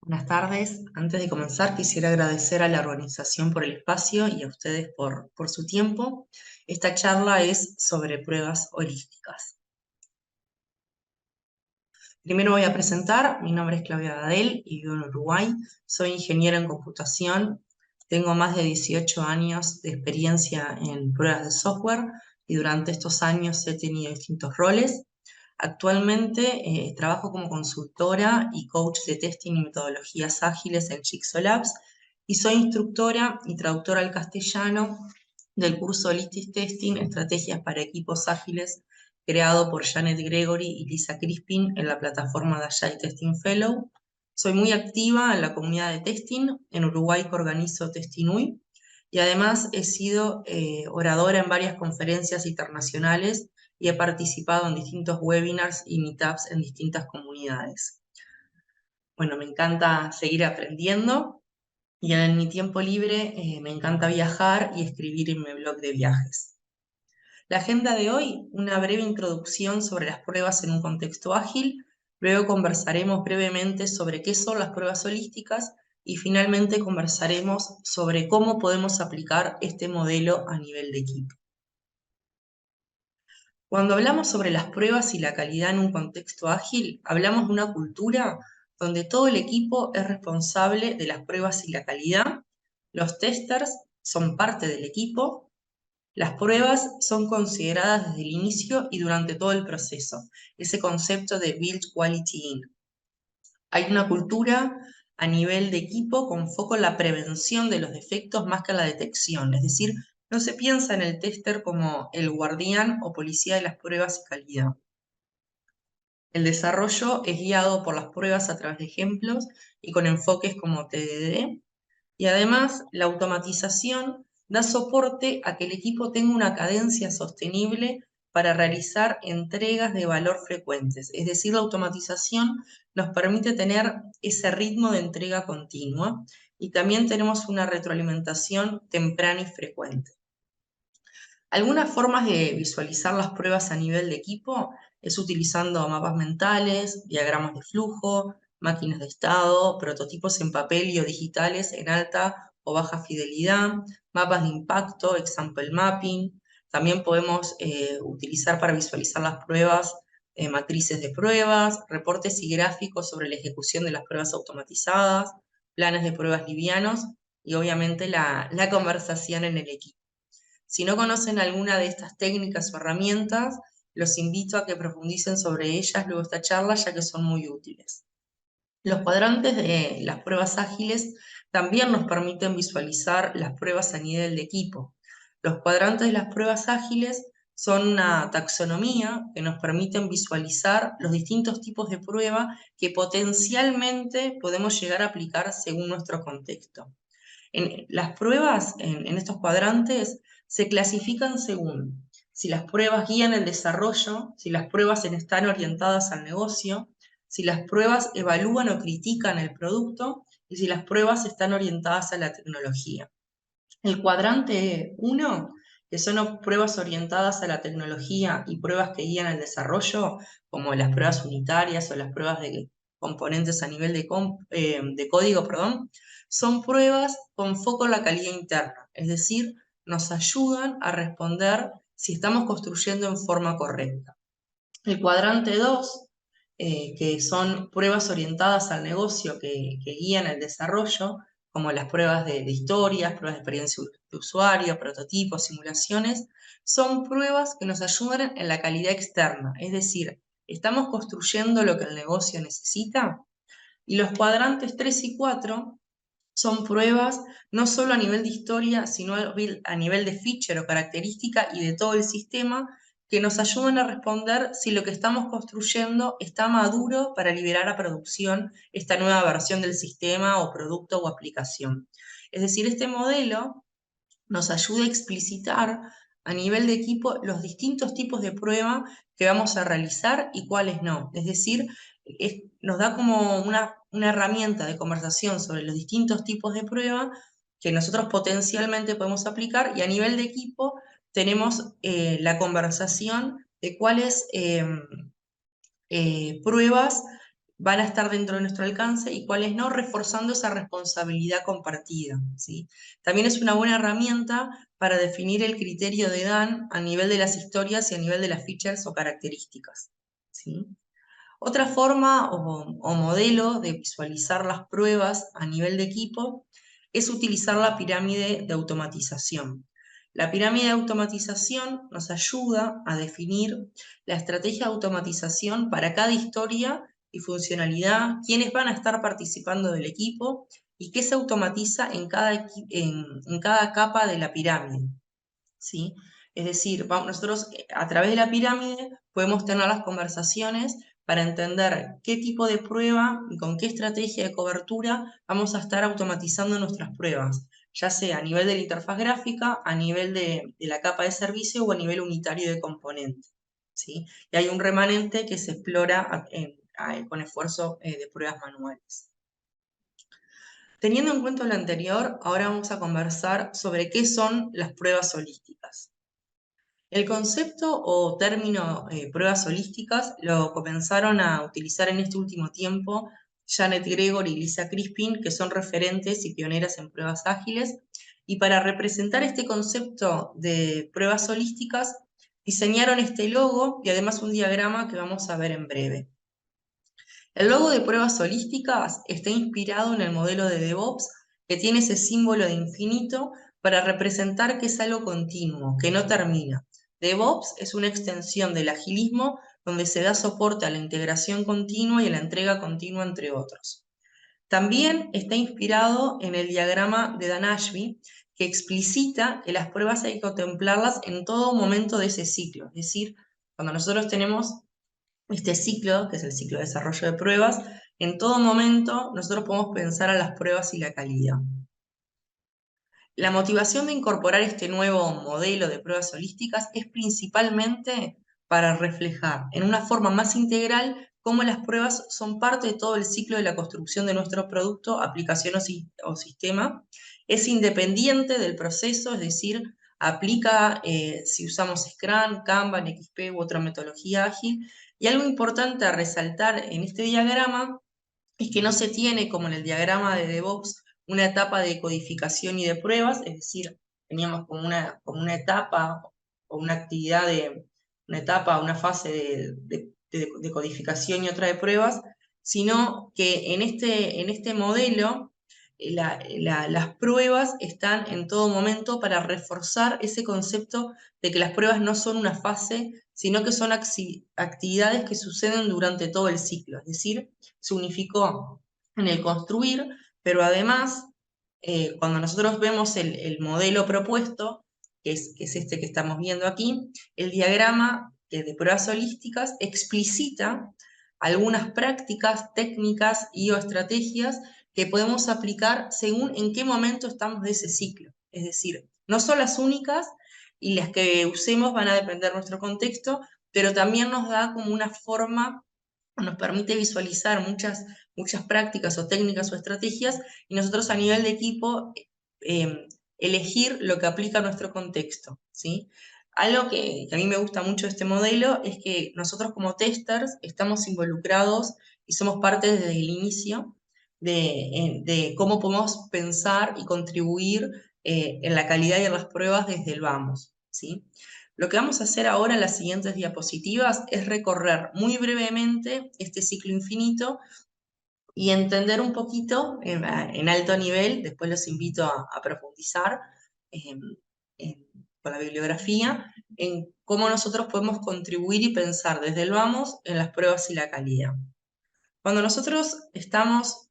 Buenas tardes. Antes de comenzar, quisiera agradecer a la organización por el espacio y a ustedes por su tiempo. Esta charla es sobre pruebas holísticas. Primero voy a presentar, mi nombre es Claudia Gadel y vivo en Uruguay. Soy ingeniera en computación, tengo más de 18 años de experiencia en pruebas de software y durante estos años he tenido distintos roles. Actualmente trabajo como consultora y coach de testing y metodologías ágiles en Jigsaw Labs y soy instructora y traductora al castellano del curso Holistic Testing, Estrategias para Equipos Ágiles, creado por Janet Gregory y Lisa Crispin en la plataforma de Agile Testing Fellow. Soy muy activa en la comunidad de testing, en Uruguay que organizo Testinui, y además he sido oradora en varias conferencias internacionales y he participado en distintos webinars y meetups en distintas comunidades. Bueno, me encanta seguir aprendiendo y en mi tiempo libre me encanta viajar y escribir en mi blog de viajes. La agenda de hoy, una breve introducción sobre las pruebas en un contexto ágil, luego conversaremos brevemente sobre qué son las pruebas holísticas y finalmente conversaremos sobre cómo podemos aplicar este modelo a nivel de equipo. Cuando hablamos sobre las pruebas y la calidad en un contexto ágil, hablamos de una cultura donde todo el equipo es responsable de las pruebas y la calidad, los testers son parte del equipo, las pruebas son consideradas desde el inicio y durante todo el proceso, ese concepto de Build Quality In. Hay una cultura a nivel de equipo con foco en la prevención de los defectos más que en la detección, es decir, no se piensa en el tester como el guardián o policía de las pruebas y calidad. El desarrollo es guiado por las pruebas a través de ejemplos y con enfoques como TDD, y además la automatización da soporte a que el equipo tenga una cadencia sostenible para realizar entregas de valor frecuentes. Es decir, la automatización nos permite tener ese ritmo de entrega continua y también tenemos una retroalimentación temprana y frecuente. Algunas formas de visualizar las pruebas a nivel de equipo es utilizando mapas mentales, diagramas de flujo, máquinas de estado, prototipos en papel y o digitales en alta o baja fidelidad, mapas de impacto, example mapping. También podemos utilizar para visualizar las pruebas matrices de pruebas, reportes y gráficos sobre la ejecución de las pruebas automatizadas, planes de pruebas livianos y obviamente la conversación en el equipo. Si no conocen alguna de estas técnicas o herramientas, los invito a que profundicen sobre ellas luego de esta charla, ya que son muy útiles. Los cuadrantes de las pruebas ágiles también nos permiten visualizar las pruebas a nivel de equipo. Los cuadrantes de las pruebas ágiles son una taxonomía que nos permiten visualizar los distintos tipos de prueba que potencialmente podemos llegar a aplicar según nuestro contexto. Las pruebas en estos cuadrantes se clasifican según si las pruebas guían el desarrollo, si las pruebas están orientadas al negocio, si las pruebas evalúan o critican el producto y si las pruebas están orientadas a la tecnología. El cuadrante 1, que son pruebas orientadas a la tecnología y pruebas que guían el desarrollo, como las pruebas unitarias o las pruebas de componentes a nivel de código, son pruebas con foco en la calidad interna, es decir, nos ayudan a responder si estamos construyendo en forma correcta. El cuadrante 2, que son pruebas orientadas al negocio que guían el desarrollo, como las pruebas de historias, pruebas de experiencia de usuario, prototipos, simulaciones, son pruebas que nos ayudan en la calidad externa, es decir, estamos construyendo lo que el negocio necesita. Y los cuadrantes 3 y 4 son pruebas no solo a nivel de historia, sino a nivel de feature o característica y de todo el sistema, que nos ayudan a responder si lo que estamos construyendo está maduro para liberar a producción esta nueva versión del sistema o producto o aplicación. Es decir, este modelo nos ayuda a explicitar a nivel de equipo los distintos tipos de prueba que vamos a realizar y cuáles no. Es decir, nos da como una herramienta de conversación sobre los distintos tipos de prueba que nosotros potencialmente podemos aplicar y a nivel de equipo tenemos la conversación de cuáles pruebas van a estar dentro de nuestro alcance y cuáles no, reforzando esa responsabilidad compartida, ¿sí? También es una buena herramienta para definir el criterio de Dan a nivel de las historias y a nivel de las features o características, ¿sí? Otra forma o modelo de visualizar las pruebas a nivel de equipo es utilizar la pirámide de automatización. La pirámide de automatización nos ayuda a definir la estrategia de automatización para cada historia y funcionalidad, quiénes van a estar participando del equipo y qué se automatiza en cada capa de la pirámide, ¿sí? Es decir, nosotros a través de la pirámide podemos tener las conversaciones para entender qué tipo de prueba y con qué estrategia de cobertura vamos a estar automatizando nuestras pruebas, ya sea a nivel de la interfaz gráfica, a nivel de la capa de servicio o a nivel unitario de componente, ¿sí? Y hay un remanente que se explora con esfuerzo de pruebas manuales. Teniendo en cuenta lo anterior, ahora vamos a conversar sobre qué son las pruebas holísticas. El concepto o término pruebas holísticas lo comenzaron a utilizar en este último tiempo Janet Gregory y Lisa Crispin, que son referentes y pioneras en pruebas ágiles, y para representar este concepto de pruebas holísticas, diseñaron este logo y además un diagrama que vamos a ver en breve. El logo de pruebas holísticas está inspirado en el modelo de DevOps, que tiene ese símbolo de infinito para representar que es algo continuo, que no termina. DevOps es una extensión del agilismo donde se da soporte a la integración continua y a la entrega continua, entre otros. También está inspirado en el diagrama de Dan Ashby, que explicita que las pruebas hay que contemplarlas en todo momento de ese ciclo. Es decir, cuando nosotros tenemos este ciclo, que es el ciclo de desarrollo de pruebas, en todo momento nosotros podemos pensar a las pruebas y la calidad. La motivación de incorporar este nuevo modelo de pruebas holísticas es principalmente para reflejar en una forma más integral cómo las pruebas son parte de todo el ciclo de la construcción de nuestro producto, aplicación o sistema. Es independiente del proceso, es decir, aplica si usamos Scrum, Kanban, XP u otra metodología ágil. Y algo importante a resaltar en este diagrama es que no se tiene, como en el diagrama de DevOps, una etapa de codificación y de pruebas, es decir, teníamos como una etapa o una actividad una etapa, una fase de codificación y otra de pruebas, sino que en este modelo las pruebas están en todo momento para reforzar ese concepto de que las pruebas no son una fase, sino que son actividades que suceden durante todo el ciclo, es decir, se unificó en el construir, pero además, cuando nosotros vemos el modelo propuesto, que es este que estamos viendo aquí, el diagrama de pruebas holísticas explicita algunas prácticas, técnicas y o estrategias que podemos aplicar según en qué momento estamos de ese ciclo. Es decir, no son las únicas y las que usemos van a depender de nuestro contexto, pero también nos da como una forma, nos permite visualizar muchas prácticas o técnicas o estrategias y nosotros a nivel de equipo elegir lo que aplica a nuestro contexto, ¿sí? Algo que a mí me gusta mucho de este modelo es que nosotros como testers estamos involucrados y somos parte desde el inicio de cómo podemos pensar y contribuir en la calidad y en las pruebas desde el vamos, ¿sí? Lo que vamos a hacer ahora en las siguientes diapositivas es recorrer muy brevemente este ciclo infinito y entender un poquito en alto nivel, después los invito a profundizar eh, con la bibliografía, en cómo nosotros podemos contribuir y pensar desde el vamos en las pruebas y la calidad. Cuando nosotros estamos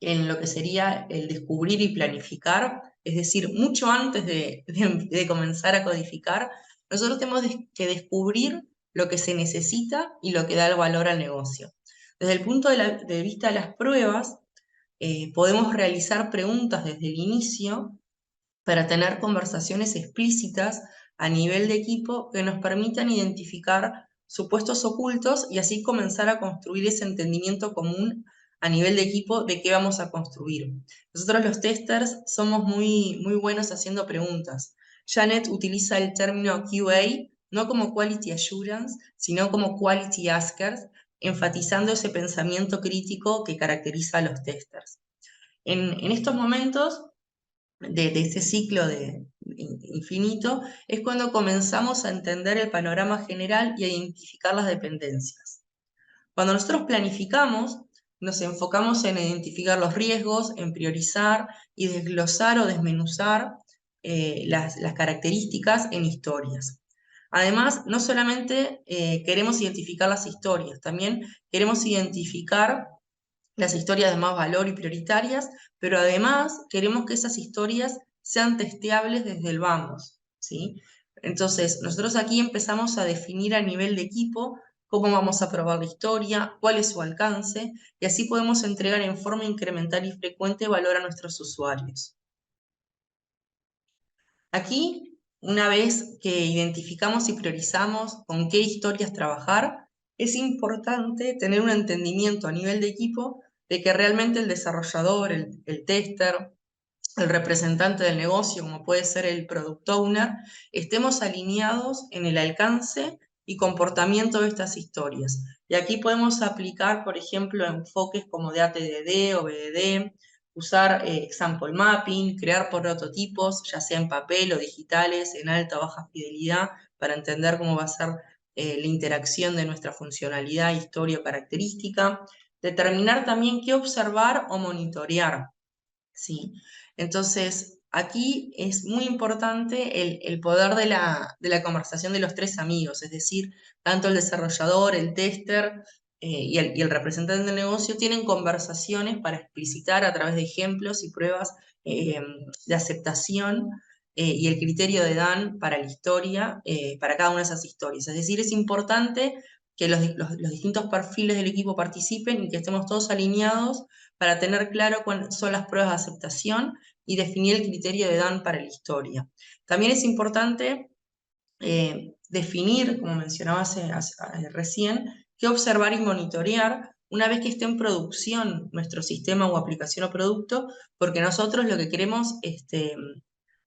en lo que sería el descubrir y planificar, es decir, mucho antes de comenzar a codificar, nosotros tenemos que descubrir lo que se necesita y lo que da el valor al negocio. Desde el punto de vista de las pruebas, podemos realizar preguntas desde el inicio para tener conversaciones explícitas a nivel de equipo que nos permitan identificar supuestos ocultos y así comenzar a construir ese entendimiento común a nivel de equipo de qué vamos a construir. Nosotros los testers somos muy buenos haciendo preguntas. Janet utiliza el término QA no como Quality Assurance, sino como Quality Askers, enfatizando ese pensamiento crítico que caracteriza a los testers. En estos momentos de ese ciclo infinito es cuando comenzamos a entender el panorama general y a identificar las dependencias. Cuando nosotros planificamos, nos enfocamos en identificar los riesgos, en priorizar y desglosar o desmenuzar las características en historias. Además, no solamente queremos identificar las historias, también queremos identificar las historias de más valor y prioritarias, pero además queremos que esas historias sean testeables desde el vamos, ¿sí? Entonces, nosotros aquí empezamos a definir a nivel de equipo cómo vamos a probar la historia, cuál es su alcance, y así podemos entregar en forma incremental y frecuente valor a nuestros usuarios. Aquí, una vez que identificamos y priorizamos con qué historias trabajar, es importante tener un entendimiento a nivel de equipo de que realmente el desarrollador, el tester, el representante del negocio, como puede ser el product owner, estemos alineados en el alcance y comportamiento de estas historias. Y aquí podemos aplicar, por ejemplo, enfoques como de ATDD o BDD, usar example mapping, crear prototipos, ya sea en papel o digitales, en alta o baja fidelidad, para entender cómo va a ser la interacción de nuestra funcionalidad, historia o característica. Determinar también qué observar o monitorear, ¿sí? Entonces, aquí es muy importante el poder de la conversación de los tres amigos, es decir, tanto el desarrollador, el tester y el representante del negocio tienen conversaciones para explicitar a través de ejemplos y pruebas de aceptación y el criterio de Dan para la historia, para cada una de esas historias. Es decir, es importante que los distintos perfiles del equipo participen y que estemos todos alineados para tener claro cuáles son las pruebas de aceptación y definir el criterio de Dan para la historia. También es importante definir, como mencionaba recién, qué observar y monitorear una vez que esté en producción nuestro sistema o aplicación o producto, porque nosotros lo que queremos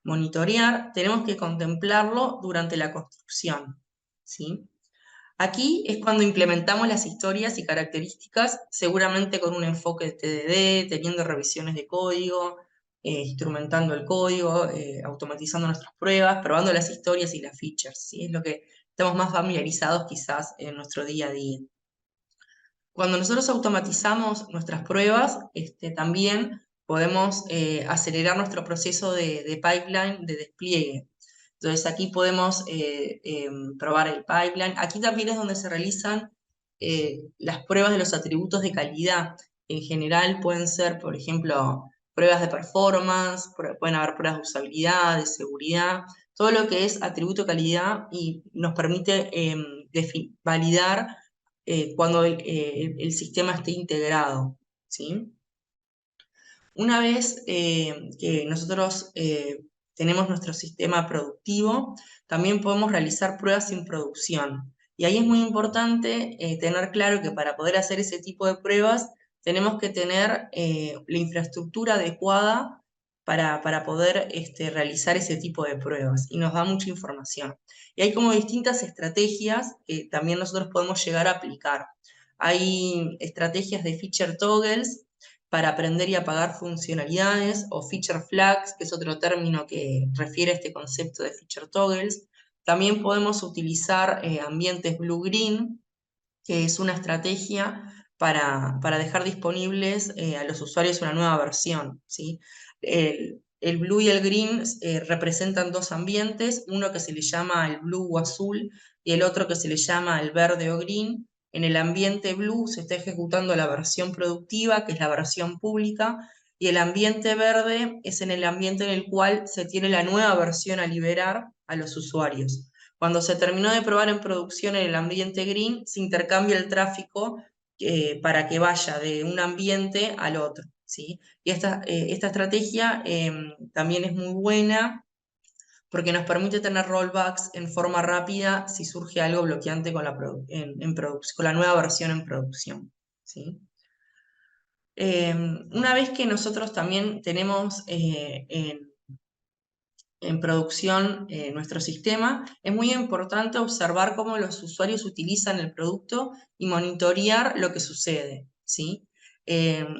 monitorear, tenemos que contemplarlo durante la construcción, ¿sí? Aquí es cuando implementamos las historias y características, seguramente con un enfoque de TDD, teniendo revisiones de código, instrumentando el código, automatizando nuestras pruebas, probando las historias y las features, ¿sí? Es lo que estamos más familiarizados quizás en nuestro día a día. Cuando nosotros automatizamos nuestras pruebas, también podemos acelerar nuestro proceso de pipeline de despliegue. Entonces aquí podemos probar el pipeline. Aquí también es donde se realizan las pruebas de los atributos de calidad. En general pueden ser, por ejemplo, pruebas de performance, pueden haber pruebas de usabilidad, de seguridad, todo lo que es atributo de calidad y nos permite validar cuando el sistema esté integrado, ¿sí? Una vez que nosotros tenemos nuestro sistema productivo, también podemos realizar pruebas sin producción. Y ahí es muy importante tener claro que para poder hacer ese tipo de pruebas tenemos que tener la infraestructura adecuada para poder realizar ese tipo de pruebas. Y nos da mucha información. Y hay como distintas estrategias que también nosotros podemos llegar a aplicar. Hay estrategias de feature toggles para aprender y apagar funcionalidades, o feature flags, que es otro término que refiere a este concepto de feature toggles. También podemos utilizar ambientes blue-green, que es una estrategia para dejar disponibles a los usuarios una nueva versión, ¿sí? El blue y el green representan dos ambientes, uno que se le llama el blue o azul y el otro que se le llama el verde o green. En el ambiente blue se está ejecutando la versión productiva, que es la versión pública, y el ambiente verde es en el ambiente en el cual se tiene la nueva versión a liberar a los usuarios. Cuando se terminó de probar en producción en el ambiente green, se intercambia el tráfico para que vaya de un ambiente al otro, ¿sí? Y esta estrategia también es muy buena porque nos permite tener rollbacks en forma rápida si surge algo bloqueante con con la nueva versión en producción, ¿sí? Una vez que nosotros también tenemos en producción nuestro sistema, es muy importante observar cómo los usuarios utilizan el producto y monitorear lo que sucede, ¿sí?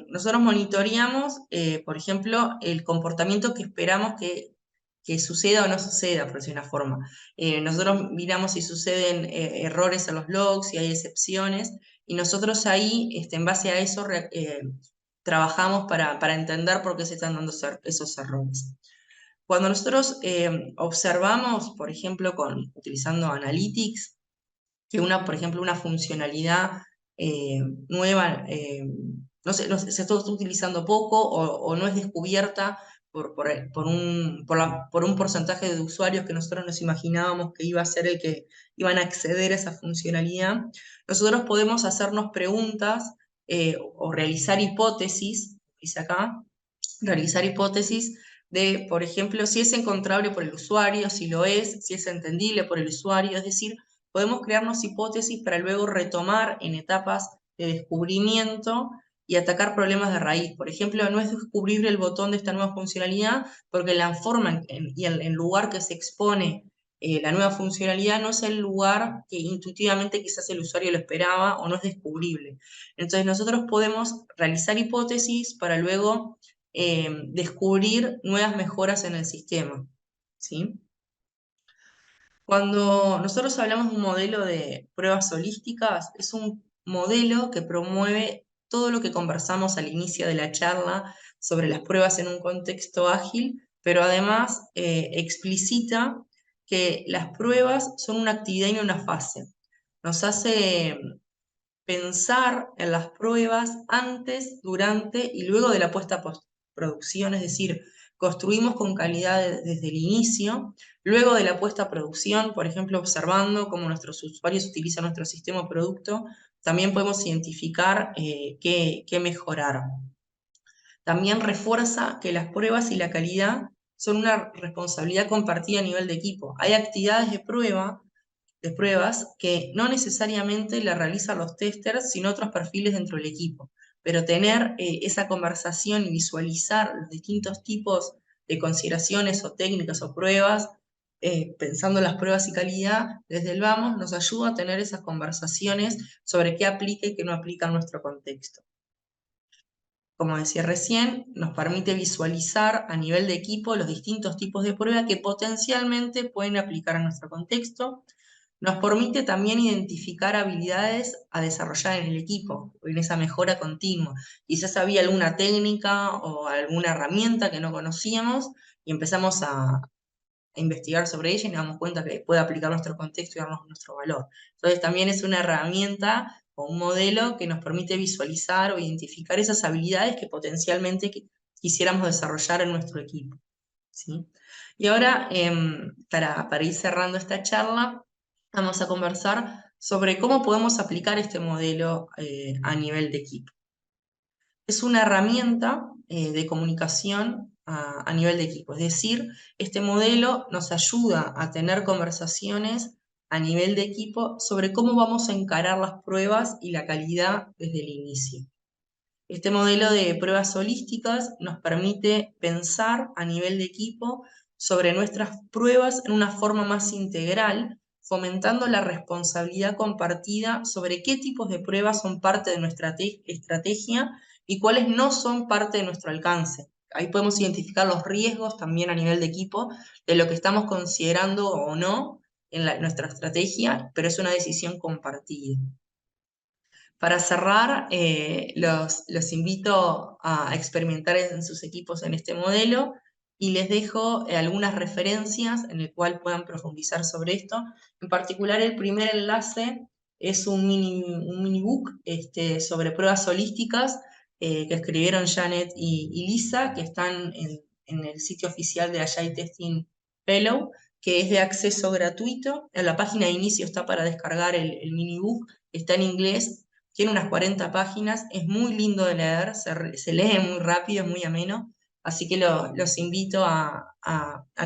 Nosotros monitoreamos, por ejemplo, el comportamiento que esperamos que suceda o no suceda, por decir una forma. Nosotros miramos si suceden errores en los logs, si hay excepciones, y nosotros ahí, en base a eso, trabajamos para entender por qué se están dando esos errores. Cuando nosotros observamos, por ejemplo, utilizando Analytics, que por ejemplo, una funcionalidad nueva se está utilizando poco o no es descubierta por un porcentaje de usuarios que nosotros nos imaginábamos que iba a ser el que iban a acceder a esa funcionalidad, nosotros podemos hacernos preguntas o realizar hipótesis, dice acá, realizar hipótesis de, por ejemplo, si es encontrable por el usuario, si lo es, si es entendible por el usuario, es decir, podemos crearnos hipótesis para luego retomar en etapas de descubrimiento y atacar problemas de raíz. Por ejemplo, no es descubrir el botón de esta nueva funcionalidad porque la forma y el lugar que se expone la nueva funcionalidad no es el lugar que intuitivamente quizás el usuario lo esperaba o no es descubrible. Entonces nosotros podemos realizar hipótesis para luego descubrir nuevas mejoras en el sistema, ¿sí? Cuando nosotros hablamos de un modelo de pruebas holísticas, es un modelo que promueve todo lo que conversamos al inicio de la charla sobre las pruebas en un contexto ágil, pero además explicita que las pruebas son una actividad y no una fase. Nos hace pensar en las pruebas antes, durante y luego de la puesta a producción, es decir, construimos con calidad desde el inicio, luego de la puesta a producción, por ejemplo, observando cómo nuestros usuarios utilizan nuestro sistema o producto, también podemos identificar qué mejorar. También refuerza que las pruebas y la calidad son una responsabilidad compartida a nivel de equipo. Hay actividades de pruebas que no necesariamente la realizan los testers, sino otros perfiles dentro del equipo. Pero tener esa conversación y visualizar los distintos tipos de consideraciones o técnicas o pruebas, pensando en las pruebas y calidad, desde el vamos, nos ayuda a tener esas conversaciones sobre qué aplica y qué no aplica en nuestro contexto. Como decía recién, nos permite visualizar a nivel de equipo los distintos tipos de prueba que potencialmente pueden aplicar a nuestro contexto. Nos permite también identificar habilidades a desarrollar en el equipo, en esa mejora continua. Quizás había alguna técnica o alguna herramienta que no conocíamos y empezamos a investigar sobre ella y nos damos cuenta que puede aplicar nuestro contexto y darnos nuestro valor. Entonces también es una herramienta o un modelo que nos permite visualizar o identificar esas habilidades que potencialmente quisiéramos desarrollar en nuestro equipo, ¿sí? Y ahora, para ir cerrando esta charla, vamos a conversar sobre cómo podemos aplicar este modelo a nivel de equipo. Es una herramienta de comunicación a nivel de equipo, es decir, este modelo nos ayuda a tener conversaciones a nivel de equipo sobre cómo vamos a encarar las pruebas y la calidad desde el inicio. Este modelo de pruebas holísticas nos permite pensar a nivel de equipo sobre nuestras pruebas en una forma más integral, fomentando la responsabilidad compartida sobre qué tipos de pruebas son parte de nuestra estrategia y cuáles no son parte de nuestro alcance. Ahí podemos identificar los riesgos también a nivel de equipo de lo que estamos considerando o no en nuestra estrategia, pero es una decisión compartida. Para cerrar, los invito a experimentar en sus equipos en este modelo y les dejo algunas referencias en el cual puedan profundizar sobre esto. En particular, el primer enlace es un mini book sobre pruebas holísticas que escribieron Janet y Lisa, que están en el sitio oficial de Agile Testing Fellow, que es de acceso gratuito. En la página de inicio está para descargar el mini book, está en inglés. Tiene unas 40 páginas, es muy lindo de leer, se lee muy rápido, es muy ameno, así que los invito a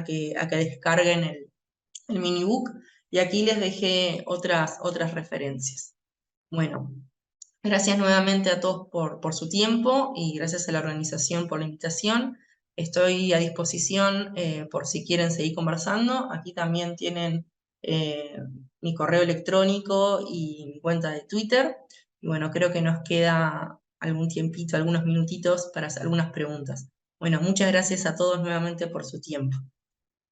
que descarguen el minibook y aquí les dejé otras referencias. Bueno, gracias nuevamente a todos por su tiempo y gracias a la organización por la invitación. Estoy a disposición por si quieren seguir conversando. Aquí también tienen eh, mi correo electrónico y mi cuenta de Twitter. Y bueno, creo que nos queda algún tiempito, algunos minutitos para hacer algunas preguntas. Bueno, muchas gracias a todos nuevamente por su tiempo.